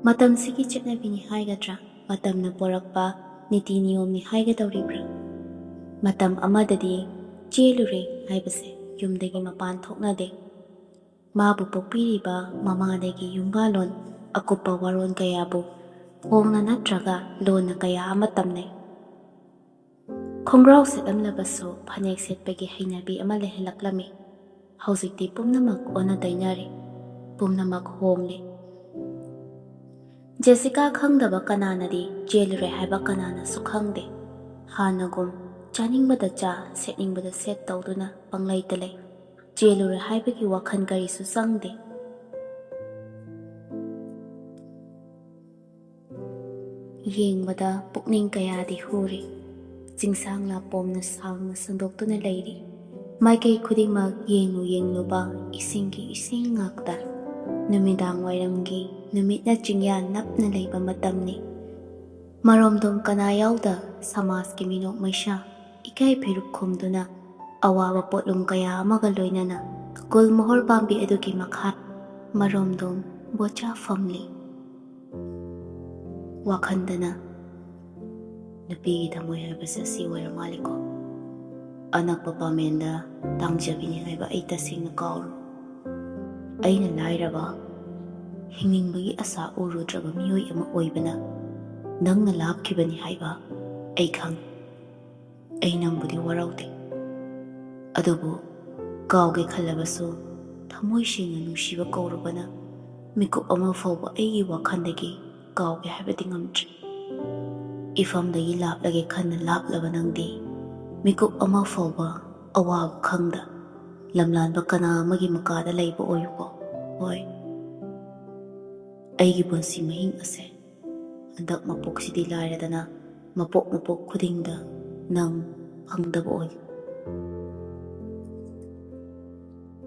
ꯃꯇꯝꯁꯤꯒꯤ ꯆꯠꯅꯕꯤꯅꯤ ꯍꯥꯏꯒꯗ꯭ꯔꯥ, ꯃꯇꯝꯅ ꯄꯣꯔꯛꯄ ꯅꯤꯇꯤ ꯅꯤꯌꯣꯝꯅꯤ ꯍꯥꯏꯒꯗꯧꯔꯤꯕ꯭ꯔꯥ? ꯃꯇꯝ ꯑꯃꯗꯗꯤ ꯆꯦꯜꯂꯨꯔꯦ ꯍꯥꯏꯕꯁꯦ ꯌꯨꯝꯗꯒꯤ ꯃꯄꯥꯟ ꯊꯣꯛꯅꯗꯦ꯫ ꯃꯥꯕꯨ ꯄꯣꯛꯄꯤꯔꯤꯕ ꯃꯃꯥꯗꯒꯤ ꯌꯨꯝꯒꯥꯂꯣꯟ ꯑꯀꯨꯞꯄ ꯋꯥꯔꯣꯜ ꯀꯌꯥꯕꯨ ꯐꯣꯡꯅ ꯅꯠꯇ꯭ꯔꯒ ꯂꯣꯟꯅ ꯀꯌꯥ ꯑꯃ ꯇꯝꯅꯩ꯫ ꯈꯣꯡꯒ꯭ꯔꯥꯎ ꯁꯦꯠꯂꯝꯂꯕꯁꯨ ꯐꯅꯦꯛ ꯁꯦꯠꯄꯒꯤ ꯍꯩꯅꯕꯤ ꯑꯃ ꯂꯩꯍꯜꯂꯛꯂꯝꯃꯤ꯫ ꯍꯧꯖꯤꯛꯇꯤ ꯄꯨꯝꯅꯃꯛ ꯑꯣꯟꯅ ꯇꯩꯅꯔꯦ, ꯄꯨꯝꯅꯃꯛ ꯍꯣꯡꯂꯦ꯫ ꯖꯦꯁꯤꯀꯥ ꯈꯪꯗꯕ ꯀꯅꯥꯅꯗꯤ ꯆꯦꯜꯂꯨꯔꯦ ꯍꯥꯏꯕ ꯀꯅꯥꯅꯁꯨ ꯈꯪꯗꯦ꯫ ꯍꯥꯟꯅꯒꯨꯝ ꯆꯥꯅꯤꯡꯕꯗ ꯆꯥ, ꯁꯦꯠꯅꯤꯡꯕꯗ ꯁꯦꯠ ꯇꯧꯗꯨꯅ ꯄꯪꯂꯩꯇ ꯂꯩ꯫ ꯆꯦꯜꯂꯨꯔꯦ ꯍꯥꯏꯕꯒꯤ ꯋꯥꯈꯜ ꯀꯔꯤꯁꯨ ꯆꯪꯗꯦ꯫ ꯌꯦꯡꯕꯗ ꯄꯨꯛꯅꯤꯡ ꯀꯌꯥꯗꯤ ꯍꯨꯔꯤ꯫ ꯆꯤꯡꯁꯥꯡ ꯂꯥꯄꯣꯝꯅ ꯁꯥꯡꯅ ꯁꯟꯗꯣꯛꯇꯨꯅ ꯂꯩꯔꯤ꯫ ꯃꯥꯏꯀꯩ ꯈꯨꯗꯤꯡꯃꯛ ꯌꯦꯡꯂꯨꯕ ꯏꯁꯤꯡꯒꯤ ꯏꯁꯤꯡ ꯉꯥꯛꯇ꯫ ꯅꯨꯃꯤꯗꯥꯡ ꯋꯥꯏꯔꯝꯒꯤ ꯅꯨꯃꯤꯠꯅ ꯆꯤꯡꯌꯥ ꯅꯞꯅ ꯂꯩꯕ ꯃꯇꯝꯅꯤ꯫ ꯃꯔꯣꯝꯗꯣꯝ ꯀꯅꯥ ꯌꯥꯎꯗ ꯁꯃꯥꯖꯀꯤ ꯃꯤꯅꯣꯛ ꯃꯩꯁꯥ ꯏꯀꯥꯏ ꯐꯩꯔꯨꯞ ꯈꯨꯝꯗꯨꯅ ꯑꯋꯥꯕ ꯄꯣꯠꯂꯨꯝ ꯀꯌꯥ ꯑꯃꯒ ꯂꯣꯏꯅꯅ ꯒꯨꯜꯃꯣꯍꯣꯔ ꯄꯥꯝꯕꯤ ꯑꯗꯨꯒꯤ ꯃꯈꯥ ꯃꯔꯣꯝꯗꯣꯝ ꯕꯣꯆꯥ ꯐꯝꯂꯤ꯫ ꯋꯥꯈꯟꯗꯅ ꯅꯨꯄꯤꯒꯤ ꯊꯃꯣꯏ ꯍꯥꯏꯕꯁꯦ ꯑꯁꯤ ꯑꯣꯏꯔ ꯃꯥꯜꯂꯤꯀꯣ꯫ ꯑꯅꯛꯄ ꯄꯥꯃꯦꯟꯗ ꯇꯥꯡꯖꯕꯤꯅꯤ ꯍꯥꯏꯕ ꯑꯩ ꯇꯁꯦꯡꯅ ꯀꯥꯎꯔꯨ꯫ ꯑꯩꯅ ꯂꯥꯏꯔꯕ, ꯍꯤꯡꯅꯤꯡꯕꯒꯤ ꯑꯁꯥ ꯎꯔꯨꯗ꯭ꯔꯕ ꯃꯤꯑꯣꯏ ꯑꯃ ꯑꯣꯏꯕꯅ ꯅꯪꯅ ꯂꯥꯞꯈꯤꯕꯅꯤ ꯍꯥꯏꯕ ꯑꯩ ꯈꯪꯏ꯫ ꯑꯩ ꯅꯪꯕꯨꯗꯤ ꯋꯥꯔꯧꯗꯦ, ꯑꯗꯨꯕꯨ ꯀꯥꯎꯒꯦ ꯈꯜꯂꯕꯁꯨ ꯊꯃꯣꯏ ꯁꯦꯡꯅ ꯅꯨꯡꯁꯤꯕ ꯀꯧꯔꯨꯕꯅ ꯃꯤꯀꯨꯞ ꯑꯃ ꯐꯥꯎꯕ ꯑꯩꯒꯤ ꯋꯥꯈꯜꯗꯒꯤ ꯀꯥꯎꯒꯦ ꯍꯥꯏꯕꯗꯤ ꯉꯝꯗ꯭ꯔꯤ꯫ ꯏꯐꯝꯗꯒꯤ ꯂꯥꯞꯂꯒꯦ ꯈꯟꯅ ꯂꯥꯞꯂꯕ ꯅꯪꯗꯤ ꯃꯤꯀꯨꯞ ꯑꯃ ꯐꯥꯎꯕ ꯑꯋꯥꯕ ꯈꯪꯗ ꯂꯝꯂꯥꯟꯕ ꯀꯅꯥ ꯑꯃꯒꯤ ꯃꯀꯥꯗ ꯂꯩꯕ ꯑꯣꯏꯌꯨꯀꯣ꯫ ꯍꯣꯏ, ꯑꯩꯒꯤ ꯄꯨꯟꯁꯤ ꯃꯍꯤꯡ ꯑꯁꯦ ꯍꯟꯗꯛ ꯃꯄꯣꯛꯁꯤꯗꯤ ꯂꯥꯏꯔꯗꯅ ꯃꯄꯣꯛ ꯈꯨꯗꯤꯡꯗ ꯅꯪ ꯐꯪꯗꯕ ꯑꯣꯏꯌꯨ꯫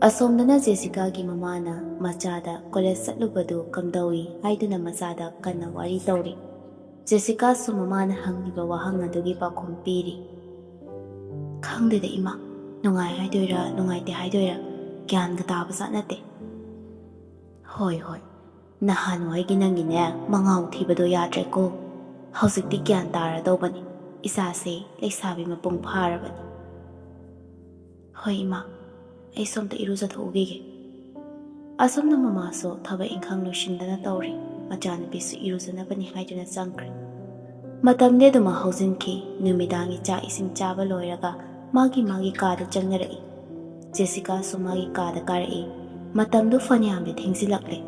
ꯑꯁꯣꯝꯗꯅ ꯖꯦꯁꯤꯀꯥꯒꯤ ꯃꯃꯥꯅ ꯃꯆꯥꯗ ꯀꯣꯂꯦꯖ ꯆꯠꯂꯨꯕꯗꯨ ꯀꯝꯗꯧꯏ ꯍꯥꯏꯗꯨꯅ ꯃꯆꯥꯗ ꯀꯟꯅ ꯋꯥꯔꯤ ꯇꯧꯔꯤ꯫ ꯖꯦꯁꯤꯀꯥꯁꯨ ꯃꯃꯥꯅ ꯍꯪꯂꯤꯕ ꯋꯥꯍꯪ ꯑꯗꯨꯒꯤ ꯄꯥꯎꯈꯨꯝ ꯄꯤꯔꯤ꯫ ꯈꯪꯗꯦꯗ ꯏꯃꯥ, ꯅꯨꯡꯉꯥꯏ ꯍꯥꯏꯗꯣꯏꯔꯥ ꯅꯨꯡꯉꯥꯏꯇꯦ ꯍꯥꯏꯗꯣꯏꯔꯥ ꯒ꯭ꯌꯥꯟꯒ ꯇꯥꯕꯖꯥꯠ ꯅꯠꯇꯦ꯫ ꯍꯣꯏ, ꯅꯍꯥꯟꯋꯥꯏꯒꯤ ꯅꯪꯒꯤꯅꯦ ꯃꯉꯥꯎ ꯊꯤꯕꯗꯣ ꯌꯥꯗ꯭ꯔꯦꯀꯣ꯫ ꯍꯧꯖꯤꯛꯇꯤ ꯒ꯭ꯌꯥꯟ ꯇꯥꯔꯗꯧꯕꯅꯤ꯫ ꯏꯆꯥꯁꯦ ꯂꯩꯁꯥꯕꯤ ꯃꯄꯨꯡ ꯐꯥꯔꯕꯅꯤ꯫ ꯍꯣꯏ ꯏꯃꯥ, ꯑꯩ ꯁꯣꯝꯇ ꯏꯔꯨꯖꯊꯣꯛꯎꯈꯤꯒꯦ꯫ ꯑꯁꯣꯝꯅ ꯃꯃꯥꯁꯨ ꯊꯕꯛ ꯏꯪꯈꯥꯡ ꯂꯣꯏꯁꯤꯟꯗꯅ ꯇꯧꯔꯤ꯫ ꯃꯆꯥꯅꯨꯄꯤꯁꯨ ꯏꯔꯨꯖꯅꯕꯅꯤ ꯍꯥꯏꯗꯨꯅ ꯆꯪꯈ꯭ꯔꯦ꯫ ꯃꯇꯝꯗꯤ ꯑꯗꯨꯃꯛ ꯍꯧꯖꯤꯟꯈꯤ꯫ ꯅꯨꯃꯤꯗꯥꯡꯒꯤ ꯆꯥꯛ ꯏꯁꯤꯡ ꯆꯥꯕ ꯂꯣꯏꯔꯒ ꯃꯥꯒꯤ ꯀꯥꯗ ꯆꯪꯅꯔꯛꯏ꯫ ꯖꯦꯁꯤꯀꯥꯁꯨ ꯃꯥꯒꯤ ꯀꯥꯗ ꯀꯥꯔꯛꯏ꯫ ꯃꯇꯝꯗꯨ ꯐꯅꯌꯥꯝꯗꯤ ꯊꯦꯡꯖꯤꯜꯂꯛꯂꯦ꯫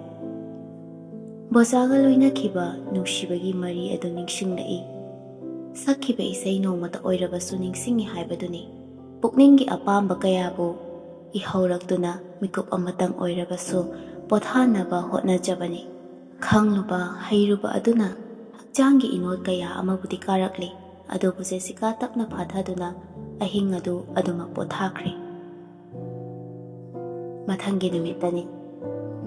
ꯕꯣꯆꯥꯒ ꯂꯣꯏꯅꯈꯤꯕ ꯅꯨꯡꯁꯤꯕꯒꯤ ꯃꯔꯤ ꯑꯗꯨ ꯅꯤꯡꯁꯤꯡꯂꯛꯏ꯫ ꯁꯛꯈꯤꯕ ꯏꯁꯩ ꯅꯣꯡꯃꯇ ꯑꯣꯏꯔꯕꯁꯨ ꯅꯤꯡꯁꯤꯡꯉꯤ ꯍꯥꯏꯕꯗꯨꯅꯤ꯫ ꯄꯨꯛꯅꯤꯡꯒꯤ ꯑꯄꯥꯝꯕ ꯀꯌꯥꯕꯨ ꯏꯍꯧꯔꯛꯇꯨꯅ ꯃꯤꯀꯨꯞ ꯑꯃꯇꯪ ꯑꯣꯏꯔꯕꯁꯨ ꯄꯣꯊꯥꯅꯕ ꯍꯣꯠꯅꯖꯕꯅꯤ꯫ ꯈꯪꯂꯨꯕ ꯍꯩꯔꯨꯕ ꯑꯗꯨꯅ ꯍꯛꯆꯥꯡꯒꯤ ꯏꯅꯣꯠ ꯀꯌꯥ ꯑꯃꯕꯨꯗꯤ ꯀꯥꯔꯛꯂꯤ꯫ ꯑꯗꯨꯕꯨ ꯖꯦꯁꯤꯀꯥ ꯇꯞꯅ ꯐꯥꯊꯗꯨꯅ ꯑꯍꯤꯡ ꯑꯗꯨ ꯑꯗꯨꯃꯛ ꯄꯣꯊꯥꯈ꯭ꯔꯦ꯫ ꯃꯊꯪꯒꯤ ꯅꯨꯃꯤꯠꯇꯅꯤ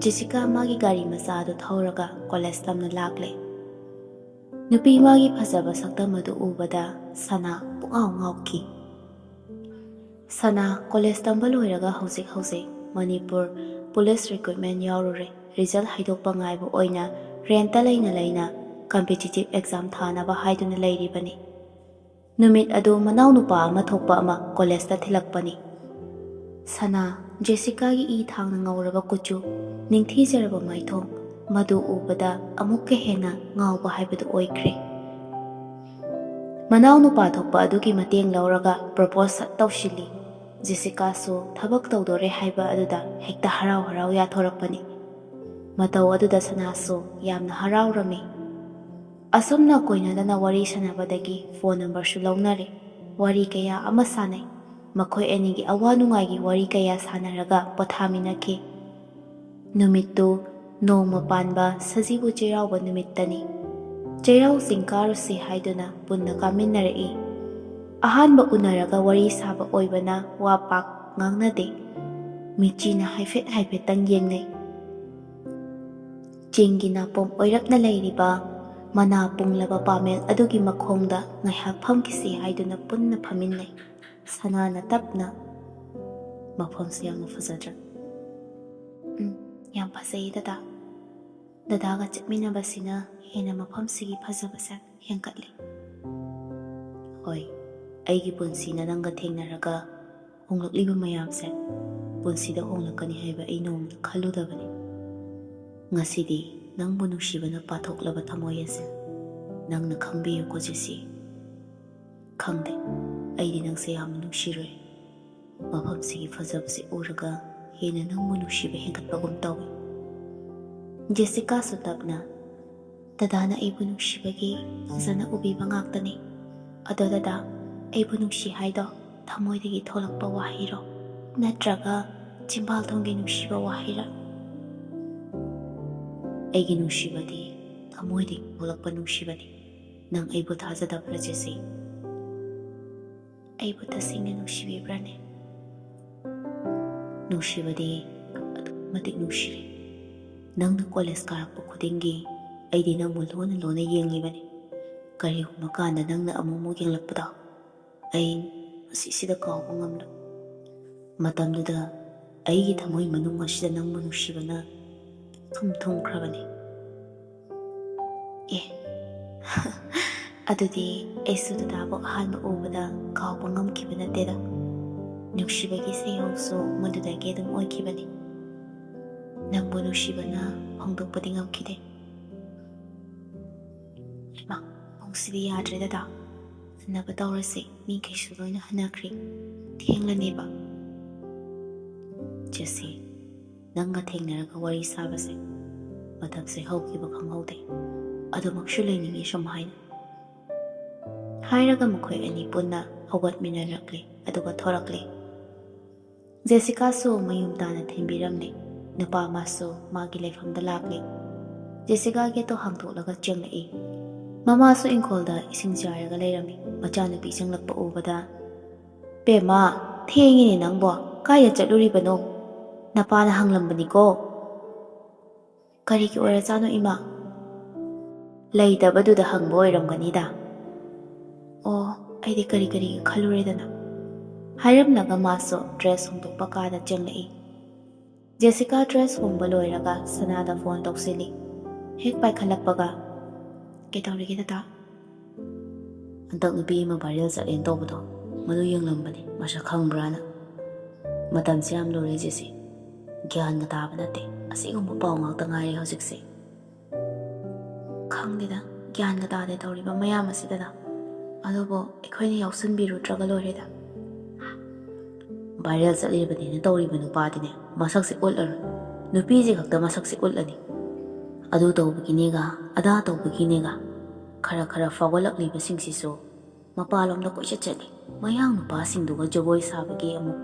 ꯖꯦꯁꯤꯀꯥ ꯃꯥꯒꯤ ꯒꯥꯔꯤ ꯃꯆꯥ ꯑꯗꯨ ꯊꯧꯔꯒ ꯀꯣꯂꯦꯖ ꯇꯝꯅ ꯂꯥꯛꯂꯦ꯫ ꯅꯨꯄꯤ ꯃꯥꯒꯤ ꯐꯖꯕ ꯁꯛꯇꯝ ꯑꯗꯨ ꯎꯕꯗ ꯁꯅꯥ ꯄꯨꯡꯉꯥꯎ ꯉꯥꯎꯈꯤ꯫ ꯁꯅꯥ ꯀꯣꯂꯦꯖ ꯇꯝꯕ ꯂꯣꯏꯔꯒ ꯍꯧꯖꯤꯛ ꯃꯅꯤꯄꯨꯔ ꯄꯨꯂꯤꯁ ꯔꯤꯀ꯭ꯔꯨꯠꯃꯦꯟ ꯌꯥꯎꯔꯨꯔꯦ꯫ ꯔꯤꯖꯜ ꯍꯥꯏꯗꯣꯛꯄ ꯉꯥꯏꯕ ꯑꯣꯏꯅ ꯔꯦꯟꯇ ꯂꯩꯅ ꯀꯝꯄꯤꯇꯤꯇꯤꯚ ꯑꯦꯛꯖꯥꯝ ꯊꯥꯅꯕ ꯍꯥꯏꯗꯨꯅ ꯂꯩꯔꯤꯕꯅꯤ꯫ ꯅꯨꯃꯤꯠ ꯑꯗꯨ ꯃꯅꯥꯎ ꯅꯨꯄꯥ ꯑꯃ ꯊꯣꯛꯄ ꯑꯃ ꯀꯣꯂꯦꯖꯇ ꯊꯤꯜꯂꯛꯄꯅꯤ꯫ ꯁꯅꯥ ꯖꯦꯁꯤꯀꯥꯒꯤ ꯏ ꯊꯥꯡꯅ ꯉꯧꯔꯕ ꯀꯨꯆꯨ, ꯅꯤꯡꯊꯤꯖꯔꯕ ꯃꯥꯏꯊꯣꯡ, ꯃꯗꯨ ꯎꯕꯗ ꯑꯃꯨꯛꯀ ꯍꯦꯟꯅ ꯉꯥꯎꯕ ꯍꯥꯏꯕꯗꯨ ꯑꯣꯏꯈ꯭ꯔꯦ꯫ ꯃꯅꯥꯎ ꯅꯨꯄꯥ ꯊꯣꯛꯄ ꯑꯗꯨꯒꯤ ꯃꯇꯦꯡ ꯂꯧꯔꯒ ꯄ꯭ꯔꯣꯄꯣꯁ ꯁꯠ ꯇꯧꯁꯤꯜꯂꯤ꯫ ꯖꯦꯁꯤꯀꯥꯁꯨ ꯊꯕꯛ ꯇꯧꯗꯣꯔꯦ ꯍꯥꯏꯕ ꯑꯗꯨꯗ ꯍꯦꯛꯇ ꯍꯔꯥꯎ ꯌꯥꯊꯣꯔꯛꯄꯅꯤ꯫ ꯃꯇꯧ ꯑꯗꯨꯗ ꯁꯅꯥꯁꯨ ꯌꯥꯝꯅ ꯍꯔꯥꯎꯔꯝꯃꯤ꯫ ꯑꯁꯨꯝꯅ ꯀꯣꯏꯅꯗꯅ ꯋꯥꯔꯤ ꯁꯥꯟꯅꯕꯗꯒꯤ ꯐꯣꯟ ꯅꯝꯕꯔꯁꯨ ꯂꯧꯅꯔꯦ꯫ ꯋꯥꯔꯤ ꯀꯌꯥ ꯑꯃ ꯁꯥꯟꯅꯩ꯫ ꯃꯈꯣꯏ ꯑꯅꯤꯒꯤ ꯑꯋꯥ ꯅꯨꯡꯉꯥꯏꯒꯤ ꯋꯥꯔꯤ ꯀꯌꯥ ꯁꯥꯟꯅꯔꯒ ꯄꯣꯊꯥꯃꯤꯟꯅꯈꯤ꯫ ꯅꯨꯃꯤꯠꯇꯨ ꯅꯣꯡꯃ ꯄꯥꯟꯕ ꯁꯖꯤꯕꯨ ꯆꯩꯔꯥꯎꯕ ꯅꯨꯃꯤꯠꯇꯅꯤ꯫ ꯆꯩꯔꯥꯎ ꯆꯤꯡ ꯀꯥꯔꯨꯁꯤ ꯍꯥꯏꯗꯨꯅ ꯄꯨꯟꯅ ꯀꯥꯃꯤꯟꯅꯔꯛꯏ꯫ ꯑꯍꯥꯟꯕ ꯎꯅꯔꯒ ꯋꯥꯔꯤ ꯁꯥꯕ ꯑꯣꯏꯕꯅ ꯋꯥ ꯄꯥꯛ ꯉꯥꯡꯅꯗꯦ꯫ ꯃꯤꯠꯆꯤꯅ ꯍꯥꯏꯐꯦꯠꯇꯪ ꯌꯦꯡꯅꯩ꯫ ꯆꯤꯡꯒꯤ ꯅꯥꯄꯣꯝ ꯑꯣꯏꯔꯞꯅ ꯂꯩꯔꯤꯕ ꯃꯅꯥ ꯄꯨꯡꯂꯕ ꯄꯥꯃꯦꯜ ꯑꯗꯨꯒꯤ ꯃꯈꯣꯡꯗ ꯉꯥꯏꯍꯥꯛ ꯐꯝꯈꯤꯁꯤ ꯍꯥꯏꯗꯨꯅ ꯄꯨꯟꯅ ꯐꯝꯃꯤꯟꯅꯩ꯫ ꯁꯅꯥꯅ ꯇꯞꯅ, ꯃꯐꯝꯁꯤ ꯌꯥꯝꯅ ꯐꯖꯗ꯭ꯔꯥ? ꯌꯥꯝ ꯐꯖꯩ ꯗꯗꯥ꯫ ꯗꯗꯥꯒ ꯆꯠꯃꯤꯟꯅꯕꯁꯤꯅ ꯍꯦꯟꯅ ꯃꯐꯝꯁꯤꯒꯤ ꯐꯖꯕꯁꯦ ꯍꯦꯟꯒꯠꯂꯤ꯫ ꯍꯣꯏ, ꯑꯩꯒꯤ ꯄꯨꯟꯁꯤꯅ ꯅꯪꯒ ꯊꯦꯡꯅꯔꯒ ꯍꯣꯡꯂꯛꯂꯤꯕ ꯃꯌꯥꯝꯁꯦ ꯄꯨꯟꯁꯤꯗ ꯍꯣꯡꯂꯛꯀꯅꯤ ꯍꯥꯏꯕ ꯑꯩ ꯅꯣꯡꯃꯇ ꯈꯜꯂꯨꯗꯕꯅꯤ꯫ ꯉꯁꯤꯗꯤ ꯅꯪꯕꯨ ꯅꯨꯡꯁꯤꯕꯅ ꯄꯥꯊꯣꯛꯂꯕ ꯊꯃꯣꯏ ꯑꯁꯦ ꯅꯪꯅ ꯈꯪꯕꯤꯌꯨꯀꯣ ꯖꯦꯁꯤ꯫ ꯈꯪꯗꯦ, ꯑꯩꯗꯤ ꯅꯪꯁꯦ ꯌꯥꯝꯅ ꯅꯨꯡꯁꯤꯔꯨꯏ꯫ ꯃꯐꯝꯁꯤꯒꯤ ꯐꯖꯕꯁꯤ ꯎꯔꯒ ꯍꯦꯟꯅ ꯅꯪꯕꯨ ꯅꯨꯡꯁꯤꯕ ꯍꯦꯟꯒꯠꯄꯒꯨꯝ ꯇꯧꯏ꯫ ꯖꯦꯁꯤꯀꯥꯁꯨ ꯇꯞꯅ, ꯗꯗꯥꯅ ꯑꯩꯕꯨ ꯅꯨꯡꯁꯤꯕꯒꯤ ꯐꯖꯅ ꯎꯕꯤꯕ ꯉꯥꯛꯇꯅꯤ꯫ ꯑꯗꯣ ꯗꯗꯥ, ꯑꯩꯕꯨ ꯅꯨꯡꯁꯤ ꯍꯥꯏꯗꯣ ꯊꯃꯣꯏꯗꯒꯤ ꯊꯣꯛꯂꯛꯄ ꯋꯥꯍꯩꯔꯣ ꯅꯠꯇ꯭ꯔꯒ ꯆꯤꯝꯕꯥꯜꯊꯣꯡꯒꯤ ꯅꯨꯡꯁꯤꯕ ꯋꯥꯍꯩꯔꯥ? ꯑꯩꯒꯤ ꯅꯨꯡꯁꯤꯕꯗꯤ ꯊꯃꯣꯏꯗꯒꯤ ꯊꯣꯛꯂꯛꯄ ꯅꯨꯡꯁꯤꯕꯅꯤ꯫ ꯅꯪ ꯑꯩꯕꯨ ꯊꯥꯖꯗꯕ꯭ꯔꯥ ꯖꯦꯁꯤ? ꯑꯩꯕꯨ ꯇꯁꯦꯡꯅ ꯅꯨꯡꯁꯤꯕꯤꯕ꯭ꯔꯥꯅꯦ? ꯅꯨꯡꯁꯤꯕꯗꯤ ꯑꯗꯨꯛꯀꯤ ꯃꯇꯤꯛ ꯅꯨꯡꯁꯤꯔꯦ꯫ ꯅꯪꯅ ꯀꯣꯂꯦꯖ ꯀꯥꯔꯛꯄ ꯈꯨꯗꯤꯡꯒꯤ ꯑꯩꯗꯤ ꯅꯪꯕꯨ ꯂꯣꯟꯅ ꯂꯣꯟꯅ ꯌꯦꯡꯂꯤꯕꯅꯤ꯫ ꯀꯔꯤꯒꯨꯝꯕ ꯀꯥꯟꯗ ꯅꯪꯅ ꯑꯃꯨꯛ ꯌꯦꯡꯂꯛꯄꯗꯣ ꯑꯩ ꯃꯁꯤꯁꯤꯗ ꯀꯥꯎꯕ ꯉꯝꯂꯣꯏ꯫ ꯃꯇꯝꯗꯨꯗ ꯑꯩꯒꯤ ꯊꯃꯣꯏ ꯃꯅꯨꯡ ꯑꯁꯤꯗ ꯅꯪꯕꯨ ꯅꯨꯡꯁꯤꯕꯅ ꯊꯨꯝꯈ꯭ꯔꯕꯅꯤ꯫ ꯑꯗꯨꯗꯤ ꯑꯩꯁꯨ ꯗꯗꯥꯕꯨ ꯑꯍꯥꯟꯕ ꯎꯕꯗ ꯀꯥꯎꯕ ꯉꯝꯈꯤꯕ ꯅꯠꯇꯦꯗ꯫ ꯅꯨꯡꯁꯤꯕꯒꯤ ꯁꯩꯍꯧꯁꯨ ꯃꯗꯨꯗꯒꯤ ꯑꯗꯨꯝ ꯑꯣꯏꯈꯤꯕꯅꯤ꯫ ꯅꯪꯕꯨ ꯅꯨꯡꯁꯤꯕꯅ ꯐꯣꯡꯗꯣꯛꯄꯗꯤ ꯉꯝꯈꯤꯗꯦ꯫ ꯏꯃꯥ, ꯄꯨꯡꯁꯤꯗꯤ ꯌꯥꯗ꯭ꯔꯦ ꯗꯗꯥ, ꯍꯟꯅꯕ ꯇꯧꯔꯁꯤ, ꯃꯤꯈꯩꯁꯨ ꯂꯣꯏꯅ ꯍꯟꯅꯈ꯭ꯔꯦ, ꯊꯦꯡꯂꯅꯦꯕ꯫ ꯖꯦꯁꯤ, ꯅꯪꯒ ꯊꯦꯡꯅꯔꯒ ꯋꯥꯔꯤ ꯁꯥꯕꯁꯦ ꯃꯇꯝꯁꯦ ꯍꯧꯈꯤꯕ ꯈꯪꯍꯧꯗꯦ꯫ ꯑꯗꯨꯃꯛꯁꯨ ꯂꯩꯅꯤꯡꯉꯤ ꯁꯨꯝ ꯍꯥꯏꯔꯒ ꯃꯈꯣꯏ ꯑꯅꯤ ꯄꯨꯟꯅ ꯍꯧꯒꯠꯃꯤꯟꯅꯔꯛꯂꯤ ꯑꯗꯨꯒ ꯊꯣꯔꯛꯂꯤ꯫ ꯖꯦꯁꯤꯀꯥꯁꯨ ꯃꯌꯨꯝ ꯇꯥꯅ ꯊꯤꯟꯕꯤꯔꯝꯂꯤ꯫ ꯅꯨꯄꯥ ꯑꯃꯁꯨ ꯃꯥꯒꯤ ꯂꯩꯐꯝꯗ ꯂꯥꯛꯂꯤ꯫ ꯖꯦꯁꯤꯀꯥ ꯒꯦꯠꯇꯣ ꯍꯥꯡꯗꯣꯛꯂꯒ ꯆꯪꯂꯛꯏ꯫ ꯃꯃꯥꯁꯨ ꯏꯪꯈꯣꯜꯗ ꯏꯁꯤꯡ ꯆꯥꯏꯔꯒ ꯂꯩꯔꯝꯃꯤ꯫ ꯃꯆꯥꯅꯨꯄꯤ ꯆꯪꯂꯛꯄ ꯎꯕꯗ, "ꯄꯦꯝꯃ, ꯊꯦꯡꯉꯤꯅꯦ ꯅꯪꯕꯣ, ꯀꯥꯏꯗ ꯆꯠꯂꯨꯔꯤꯕꯅꯣ? ꯅꯄꯥꯅ ꯍꯪꯂꯝꯕꯅꯤꯀꯣ." "ꯀꯔꯤꯒꯤ ꯑꯣꯏꯔꯖꯥꯠꯅꯣ ꯏꯃꯥ?" "ꯂꯩꯇꯕꯗꯨꯗ ꯍꯪꯕ ꯑꯣꯏꯔꯝꯒꯅꯤꯗ." "ꯑꯣ, ꯑꯩꯗꯤ ꯀꯔꯤꯒ ꯈꯜꯂꯨꯔꯦꯗꯅ." ꯍꯥꯏꯔꯝꯂꯒ ꯃꯥꯁꯨ ꯗ꯭ꯔꯦꯁ ꯍꯣꯡꯗꯣꯛꯄ ꯀꯥꯗ ꯆꯪꯂꯛꯏ꯫ ꯖꯦꯁꯤꯀꯥ ꯗ꯭ꯔꯦꯁ ꯍꯣꯡꯕ ꯂꯣꯏꯔꯒ ꯁꯅꯥꯗ ꯐꯣꯟ ꯇꯧꯁꯤꯜꯂꯤ꯫ ꯍꯦꯛ ꯄꯥꯏꯈꯠꯂꯛꯄꯒ, "ꯀꯩꯗꯧꯔꯤꯒꯦ ꯗꯗꯥ?" "ꯍꯟꯗꯛ ꯅꯨꯄꯤ ꯑꯃ ꯚꯥꯏꯔꯦꯜ ꯆꯠꯂꯦꯅ ꯇꯧꯕꯗꯣ, ꯃꯗꯨ ꯌꯦꯡꯂꯝꯕꯅꯤ, ꯃꯁꯛ ꯈꯪꯕ꯭ꯔꯥꯅ." "ꯃꯇꯝꯁꯦ ꯌꯥꯝ ꯂꯨꯔꯦ ꯖꯦꯁꯤ, ꯒ꯭ꯌꯥꯟꯒ ꯇꯥꯕ ꯅꯠꯇꯦ, ꯑꯁꯤꯒꯨꯝꯕ ꯄꯥꯎ ꯉꯥꯛꯇ ꯉꯥꯏꯔꯦ ꯍꯧꯖꯤꯛꯁꯦ." "ꯈꯪꯗꯦꯗ, ꯒ꯭ꯌꯥꯟꯒ ꯇꯥꯗꯦ ꯇꯧꯔꯤꯕ ꯃꯌꯥꯝ ꯑꯁꯤꯗꯅ, ꯑꯗꯨꯕꯨ ꯑꯩꯈꯣꯏꯅ ꯌꯥꯎꯁꯟꯕꯤꯔꯨꯗ꯭ꯔꯒ ꯂꯣꯏꯔꯦꯗ." "ꯚꯥꯏꯔꯦꯜ ꯆꯠꯂꯤꯕꯅꯤꯅ ꯇꯧꯔꯤꯕ ꯅꯨꯄꯥꯗꯤꯅꯦ ꯃꯁꯛꯁꯦ ꯎꯠꯂꯔꯣꯏ, ꯅꯨꯄꯤꯁꯤ ꯈꯛꯇ ꯃꯁꯛꯁꯦ ꯎꯠꯂꯅꯤ꯫ ꯑꯗꯨ ꯇꯧꯕꯒꯤꯅꯦꯒ ꯑꯗꯥ ꯇꯧꯕꯒꯤꯅꯦꯒ, ꯈꯔ ꯐꯥꯎꯒꯠꯂꯛꯂꯤꯕꯁꯤꯡꯁꯤꯁꯨ ꯃꯄꯥꯟꯂꯣꯝꯗ ꯀꯣꯏꯆꯠ ꯆꯠꯂꯤ, ꯃꯌꯥꯡ ꯅꯨꯄꯥꯁꯤꯡꯗꯨꯒ ꯖꯒꯣꯏ ꯁꯥꯕꯒꯤ ꯑꯃꯨꯛ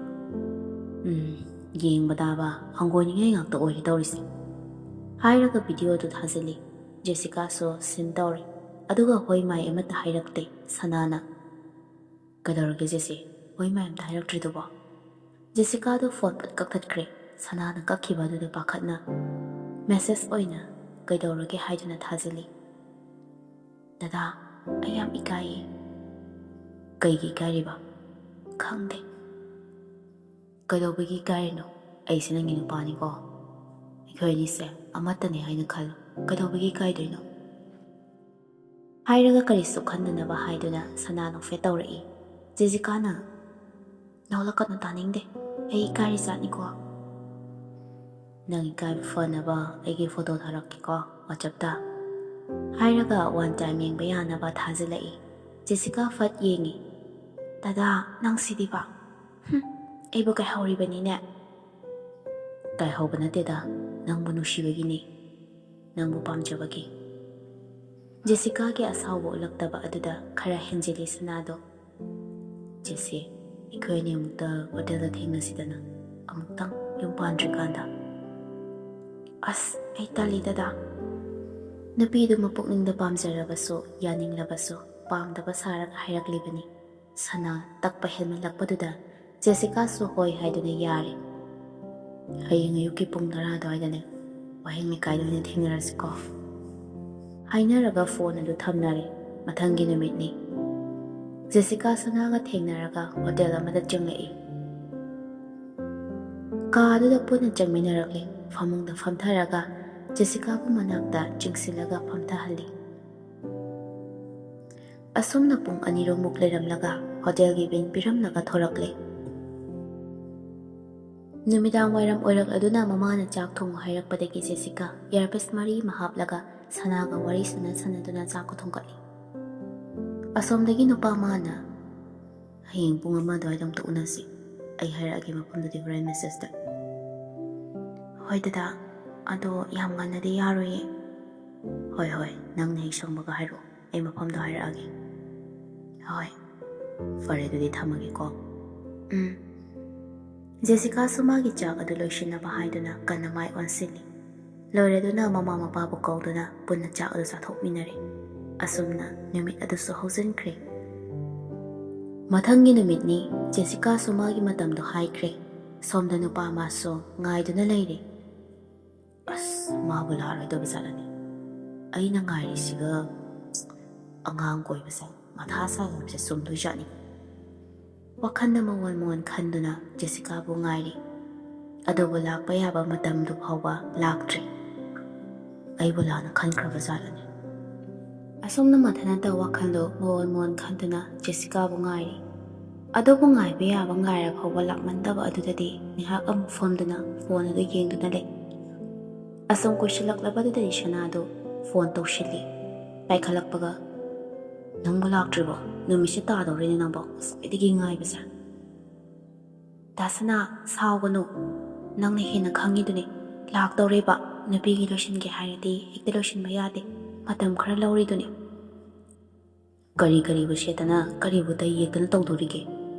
ꯌꯦꯡꯕ ꯇꯥꯕ ꯍꯪꯒꯣꯏꯅꯤꯡꯉꯥꯏ ꯉꯥꯛꯇ ꯑꯣꯏꯔꯦ ꯇꯧꯔꯤꯁꯦ." ꯍꯥꯏꯔꯒ ꯚꯤꯗꯤꯑꯣꯗꯨ ꯊꯥꯖꯤꯜꯂꯤ꯫ ꯖꯦꯁꯤꯀꯥꯁꯨ ꯁꯤꯟ ꯇꯧꯔꯤ, ꯑꯗꯨꯒ ꯍꯣꯏ ꯃꯥꯏ ꯑꯃꯠꯇ ꯍꯥꯏꯔꯛꯇꯦ ꯁꯅꯥꯅ꯫ "ꯀꯩꯗꯧꯔꯒꯦ ꯖꯦꯁꯤ, ꯍꯣꯏ ꯃꯥꯏ ꯑꯃꯇ ꯍꯥꯏꯔꯛꯇ꯭ꯔꯤꯗꯨꯕꯣ?" ꯖꯦꯁꯤꯀꯥꯗꯨ ꯐꯣꯟ ꯄꯠ ꯀꯛꯊꯠꯈ꯭ꯔꯦ꯫ ꯁꯅꯥꯅ ꯀꯛꯈꯤꯕ ꯑꯗꯨꯗ ꯄꯥꯈꯠꯅ ꯃꯦꯁꯦꯖ ꯑꯣꯏꯅ "ꯀꯩꯗꯧꯔꯒꯦ" ꯍꯥꯏꯗꯨꯅ ꯊꯥꯖꯤꯜꯂꯤ꯫ "ꯗꯗꯥ, ꯑꯩ ꯌꯥꯝ ꯏꯀꯥꯏꯌꯦ." "ꯀꯩꯒꯤ ꯏꯀꯥꯏꯔꯤꯕ?" "ꯈꯪꯗꯦ." "ꯀꯩꯗꯧꯕꯒꯤ ꯏꯀꯥꯏꯔꯤꯅꯣ? ꯑꯩꯁꯦ ꯅꯪꯒꯤ ꯅꯨꯄꯥꯅꯤꯀꯣ, ꯑꯩꯈꯣꯏ ꯑꯅꯤꯁꯦ ꯑꯃꯠꯇꯅꯦ ꯍꯥꯏꯅ ꯈꯜꯂꯨ, ꯀꯩꯗꯧꯕꯒꯤ ꯏꯀꯥꯏꯗꯣꯏꯅꯣ?" ꯍꯥꯏꯔꯒ ꯀꯔꯤꯁꯨ ꯈꯟꯗꯅꯕ ꯍꯥꯏꯗꯨꯅ ꯁꯅꯥ ꯅꯣꯛꯐꯦꯠ ꯇꯧꯔꯛꯏ꯫ ꯖꯦꯁꯤꯀꯥꯅ, "ꯅꯣꯛꯂꯛꯀꯅꯨ, ꯇꯥꯅꯤꯡꯗꯦ, ꯑꯩ ꯏꯀꯥꯏꯔꯤ ꯖꯥꯠꯅꯤꯀꯣ." "ꯅꯪ ꯏꯀꯥꯏꯕ ꯐꯅꯕ ꯑꯩꯒꯤ ꯐꯣꯇꯣ ꯊꯥꯔꯛꯀꯦꯀꯣ ꯋꯥꯆꯞꯇ." ꯍꯥꯏꯔꯒ ꯋꯥꯟ ꯇꯥꯏꯝ ꯌꯦꯡꯕ ꯌꯥꯅꯕ ꯊꯥꯖꯤꯜꯂꯛꯏ꯫ ꯖꯦꯁꯤꯀꯥ ꯐꯠ ꯌꯦꯡꯉꯤ꯫ "ꯗꯗꯥ, ꯅꯪ ꯁꯤꯗꯤꯕ, ꯑꯩꯕꯨ ꯀꯥꯏꯍꯧꯔꯤꯕꯅꯤꯅꯦ." "ꯀꯥꯏꯍꯧꯕ ꯅꯠꯇꯦꯗ, ꯅꯪꯕꯨ ꯅꯨꯡꯁꯤꯕꯒꯤꯅꯤ, ꯅꯪꯕꯨ ꯄꯥꯝꯖꯕꯒꯤ." ꯖꯦꯁꯤꯀꯥꯒꯤ ꯑꯁꯥꯎꯕ ꯎꯠꯂꯛꯇꯕ ꯑꯗꯨꯗ ꯈꯔ ꯍꯦꯟꯖꯤꯜꯂꯤ ꯁꯅꯥꯗꯣ꯫ "ꯖꯦꯁꯤ, ꯑꯩꯈꯣꯏ ꯑꯅꯤ ꯑꯃꯨꯛꯇ ꯍꯣꯇꯦꯜꯗ ꯊꯦꯡꯅꯁꯤꯗꯅ, ꯑꯃꯨꯛꯇꯪ ꯌꯨꯝ ꯄꯥꯟꯗ꯭ꯔꯤꯀꯥꯟꯗ." "ꯑꯁ, ꯑꯩ ꯇꯜꯂꯤ ꯗꯗꯥ." ꯅꯨꯄꯤꯗꯨ ꯃꯄꯨꯛꯅꯤꯡꯗ ꯄꯥꯝꯖꯔꯕꯁꯨ ꯌꯥꯅꯤꯡꯂꯕꯁꯨ ꯄꯥꯝꯗꯕ ꯁꯥꯔꯒ ꯍꯥꯏꯔꯛꯂꯤꯕꯅꯤ꯫ ꯁꯅꯥ ꯇꯛꯄ ꯍꯦꯟꯃꯜꯂꯛꯄꯗꯨꯗ ꯖꯦꯁꯤꯀꯥꯁꯨ ꯍꯣꯏ ꯍꯥꯏꯗꯨꯅ ꯌꯥꯔꯦ꯫ "ꯍꯌꯦꯡ ꯑꯌꯨꯛꯀꯤ ꯄꯨꯡ 10 ꯑꯗꯨꯋꯥꯏꯗꯅꯦ, ꯋꯥꯍꯦꯡ ꯂꯩꯀꯥꯏꯗ ꯑꯣꯏꯅ ꯊꯦꯡꯅꯔꯁꯤꯀꯣ." ꯍꯥꯏꯅꯔꯒ ꯐꯣꯟ ꯑꯗꯨ ꯊꯝꯅꯔꯦ꯫ ꯃꯊꯪꯒꯤ ꯅꯨꯃꯤꯠꯅꯤ꯫ ꯖꯦꯁꯤꯀꯥ ꯁꯅꯥꯒ ꯊꯦꯡꯅꯔꯒ ꯍꯣꯇꯦꯜ ꯑꯃꯗ ꯆꯪꯂꯛꯏ꯫ ꯀꯥꯗꯨꯗ ꯄꯨꯟꯅ ꯆꯪꯃꯤꯟꯅꯔꯛꯂꯤ꯫ ꯐꯃꯨꯡꯗ ꯐꯝꯊꯔꯒ ꯖꯦꯁꯤꯀꯥꯕꯨ ꯃꯅꯥꯛꯇ ꯆꯤꯡꯁꯤꯜꯂꯒ ꯐꯝꯊꯍꯜꯂꯤ꯫ ꯑꯁꯨꯝꯅ ꯄꯨꯡ 2ꯃꯨꯛ ꯂꯩꯔꯝꯂꯒ ꯍꯣꯇꯦꯜꯒꯤ ꯕꯤꯜ ꯄꯤꯔꯝꯂꯒ ꯊꯣꯔꯛꯂꯦ꯫ ꯅꯨꯃꯤꯗꯥꯡ ꯋꯥꯏꯔꯝ ꯑꯣꯏꯔꯛꯂꯗꯨꯅ ꯃꯃꯥꯅ ꯆꯥꯛ ꯊꯣꯡꯉꯨ ꯍꯥꯏꯔꯛꯄꯗꯒꯤ ꯖꯦꯁꯤꯀꯥ ꯏꯌꯥꯔꯄꯤꯁ 3 ꯑꯃ ꯍꯥꯞꯂꯒ ꯁꯅꯥꯒ ꯋꯥꯔꯤ ꯁꯥꯟꯅꯗꯨꯅ ꯆꯥꯛ ꯊꯣꯡꯒꯠꯂꯤ꯫ ꯑꯁꯣꯝꯗꯒꯤ ꯅꯨꯄꯥ ꯃꯥꯅ ꯍꯌꯦꯡ ꯄꯨꯡ 1 ꯑꯗꯨꯋꯥꯏꯗ ꯑꯝꯇ ꯎꯅꯁꯤ, ꯑꯩ ꯍꯥꯏꯔꯛꯑꯒꯦ ꯃꯐꯝꯗꯨꯗꯤ ꯍꯣꯔꯦꯟ ꯃꯦꯁꯦꯖꯇ꯫ ꯍꯣꯏ ꯗꯗꯥ, ꯑꯗꯣ ꯌꯥꯝ ꯉꯟꯅꯗꯤ ꯌꯥꯔꯣꯏꯌꯦ꯫ ꯍꯣꯏ ꯅꯪꯅ ꯍꯦꯛ ꯁꯪꯕꯒ ꯍꯥꯏꯔꯛꯑꯣ, ꯑꯩ ꯃꯐꯝꯗꯣ ꯍꯥꯏꯔꯛꯑꯒꯦ꯫ ꯍꯣꯏ ꯐꯔꯦ ꯑꯗꯨꯗꯤ ꯊꯝꯃꯒꯦꯀꯣ꯫ ꯖꯦꯁꯤꯀꯥꯁꯨ ꯃꯥꯒꯤ ꯆꯥꯛ ꯑꯗꯨ ꯂꯣꯏꯁꯤꯟꯅꯕ ꯍꯥꯏꯗꯨꯅ ꯀꯟꯅ ꯃꯥꯏ ꯑꯣꯟꯁꯤꯜꯂꯤ꯫ ꯂꯣꯏꯔꯗꯨꯅ ꯃꯃꯥ ꯃꯄꯥꯕꯨ ꯀꯧꯗꯨꯅ ꯄꯨꯟꯅ ꯆꯥꯛ ꯑꯗꯨ ꯆꯥꯊꯣꯛꯃꯤꯟꯅꯔꯦ꯫ ꯑꯁꯨꯝꯅ ꯅꯨꯃꯤꯠ ꯑꯗꯨꯁꯨ ꯍꯧꯖꯤꯟꯈ꯭ꯔꯦ꯫ ꯃꯊꯪꯒꯤ ꯅꯨꯃꯤꯠꯅꯤ ꯖꯦꯁꯤꯀꯥꯁꯨ ꯃꯥꯒꯤ ꯃꯇꯝꯗꯣ ꯍꯥꯏꯈ꯭ꯔꯦ꯫ ꯁꯣꯝꯗ ꯅꯨꯄꯥ ꯑꯃꯁꯨ ꯉꯥꯏꯗꯨꯅ ꯂꯩꯔꯦ꯫ ꯑꯁ ꯃꯥꯕꯨ ꯂꯥꯛꯑꯔꯣꯏꯗꯕ ꯖꯥꯠꯂꯅꯦ, ꯑꯩꯅ ꯉꯥꯏꯔꯤꯁꯤꯒ ꯑꯉꯥꯡ ꯀꯣꯏꯕꯁꯦ ꯃꯊꯥ ꯁꯥꯏ ꯍꯥꯏꯕꯁꯦ ꯆꯨꯝꯗꯣꯏꯖꯥꯠꯅꯤ꯫ ꯋꯥꯈꯜꯗ ꯃꯑꯣꯟ ꯈꯟꯗꯨꯅ ꯖꯦꯁꯤꯀꯥꯕꯨ ꯉꯥꯏꯔꯤ꯫ ꯑꯗꯨꯕꯨ ꯂꯥꯛꯄ ꯌꯥꯕ ꯃꯇꯝꯗꯨ ꯐꯥꯎꯕ ꯂꯥꯛꯇ꯭ꯔꯤ꯫ ꯑꯩꯕꯨ ꯂꯥꯟꯅ ꯈꯟꯈ꯭ꯔꯕ ꯖꯥꯠꯂꯅꯦ꯫ ꯑꯁꯨꯝꯅ ꯃꯊꯟꯇ ꯋꯥꯈꯜꯗꯣ ꯃꯑꯣꯟ ꯈꯟꯗꯨꯅ ꯖꯦꯁꯤꯀꯥꯕꯨ ꯉꯥꯏꯔꯤ꯫ ꯑꯗꯨꯕꯨ ꯉꯥꯏꯕ ꯌꯥꯕ ꯉꯥꯏꯔ ꯐꯥꯎꯕ ꯂꯥꯛꯃꯟꯗꯕ ꯑꯗꯨꯗꯗꯤ ꯉꯥꯏꯍꯥꯛ ꯑꯃꯨꯛ ꯐꯝꯗꯨꯅ ꯐꯣꯟ ꯑꯗꯨ ꯌꯦꯡꯗꯨꯅ ꯂꯩ꯫ ꯑꯁꯨꯝ ꯀꯨꯏꯁꯤꯜꯂꯛꯂꯕꯗꯨꯗꯗꯤ ꯁꯅꯥꯗꯣ ꯐꯣꯟ ꯇꯧꯁꯤꯜꯂꯤ꯫ ꯄꯥꯏꯈꯠꯂꯛꯄꯒ, ꯅꯪꯕꯨ ꯂꯥꯛꯇ꯭ꯔꯤꯕꯣ? ꯅꯨꯃꯤꯠꯁꯦ ꯇꯥꯗꯧꯔꯦꯅꯦ ꯅꯪꯕꯣ, ꯉꯁꯥꯏꯗꯒꯤ ꯉꯥꯏꯕꯁꯦ꯫ ꯗꯥ ꯁꯅꯥ, ꯁꯥꯎꯒꯅꯨ, ꯅꯪꯅ ꯍꯦꯟꯅ ꯈꯪꯉꯤꯗꯨꯅꯤ, ꯂꯥꯛꯇꯧꯔꯦꯕ꯫ ꯅꯨꯄꯤꯒꯤ ꯂꯣꯏꯁꯤꯟꯒꯦ ꯍꯥꯏꯔꯗꯤ ꯍꯦꯛꯇ ꯂꯣꯏꯁꯤꯟꯕ ꯌꯥꯗꯦ, ꯃꯇꯝ ꯈꯔ ꯂꯧꯔꯤꯗꯨꯅꯤ꯫ ꯀꯔꯤꯕꯨ ꯁꯦꯠꯇꯅ ꯀꯔꯤꯕꯨ ꯇꯩ ꯌꯦꯛꯇꯅ ꯇꯧꯗꯣꯔꯤꯒꯦ?